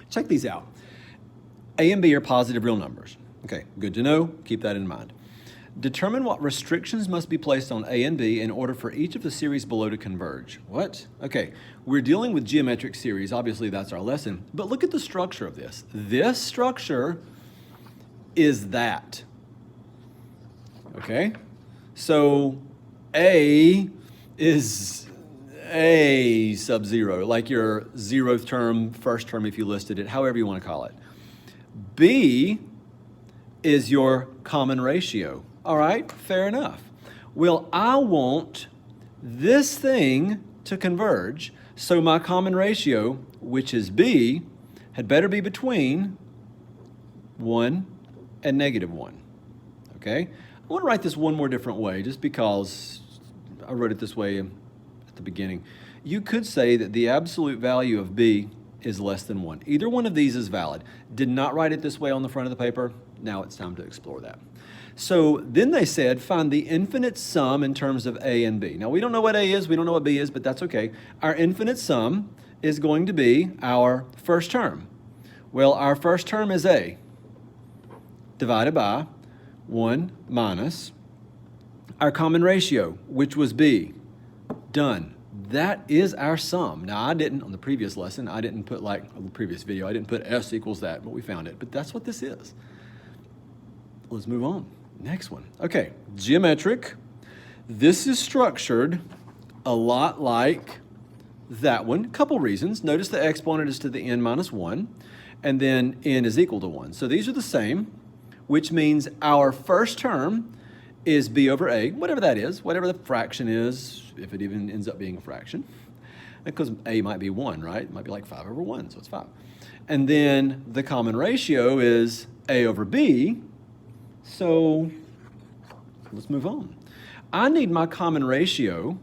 Check these out. A and B are positive real numbers. Okay, good to know. Keep that in mind. Determine what restrictions must be placed on A and B in order for each of the series below to converge. What? Okay, we're dealing with geometric series. Obviously, that's our lesson. But look at the structure of this. This structure is that. Okay? So A is A sub 0, like your 0th term, first term if you listed it, however you want to call it. B is your common ratio. All right, fair enough. Well, I want this thing to converge, so my common ratio, which is B, had better be between 1 and -1. Okay? I want to write this one more different way, just because I wrote it this way at the beginning. You could say that the absolute value of B is less than 1. Either one of these is valid. Did not write it this way on the front of the paper. Now it's time to explore that. So then they said, find the infinite sum in terms of A and B. Now we don't know what A is, we don't know what B is, but that's okay. Our infinite sum is going to be our first term. Well, our first term is A divided by 1 minus our common ratio, which was B. Done. That is our sum. Now, on the previous lesson, I didn't put the previous video, I didn't put S equals that, but we found it. But that's what this is. Let's move on. Next one. Okay, geometric. This is structured a lot like that one. Couple reasons. Notice the exponent is to the n minus 1, and then n is equal to 1. So these are the same, which means our first term is b over a, whatever that is, whatever the fraction is, if it even ends up being a fraction. Because a might be 1, right? It might be like 5 over 1, so it's 5. And then the common ratio is a over b. So let's move on. I need my common ratio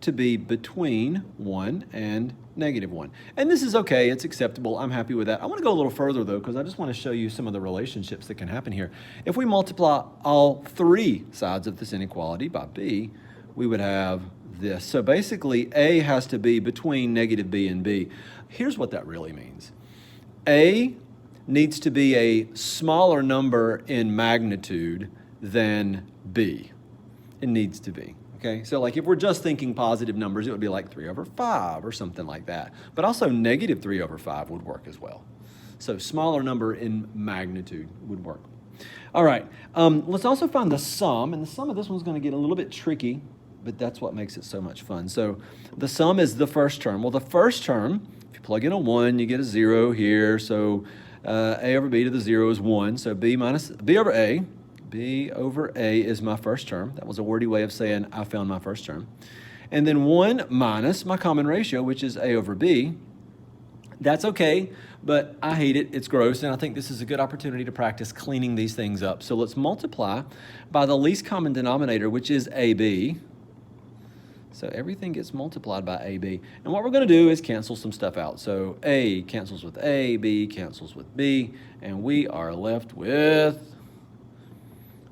to be between 1 and -1. And this is okay, it's acceptable, I'm happy with that. I want to go a little further though, because I just want to show you some of the relationships that can happen here. If we multiply all 3 sides of this inequality by b, we would have this. So basically, a has to be between -b and b. Here's what that really means. A needs to be a smaller number in magnitude than b. It needs to be. Okay, so like if we're just thinking positive numbers, it would be like 3 over 5 or something like that. But also -3 over 5 would work as well. So smaller number in magnitude would work. All right, let's also find the sum. And the sum of this one's going to get a little bit tricky, but that's what makes it so much fun. So the sum is the first term. Well, the first term, if you plug in a 1, you get a 0 here. So a over b to the 0 is 1. So b over a. B over A is my first term. That was a wordy way of saying I found my first term. And then 1 minus my common ratio, which is A over B. That's okay, but I hate it. It's gross, and I think this is a good opportunity to practice cleaning these things up. So let's multiply by the least common denominator, which is AB. So everything gets multiplied by AB. And what we're going to do is cancel some stuff out. So A cancels with A, B cancels with B, and we are left with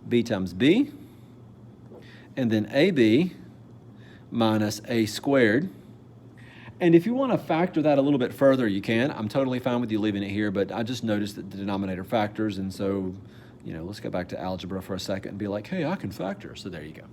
b times b, and then ab minus a squared. And if you want to factor that a little bit further, you can. I'm totally fine with you leaving it here, but I just noticed that the denominator factors, and so, let's go back to algebra for a second and be like, hey, I can factor. So there you go.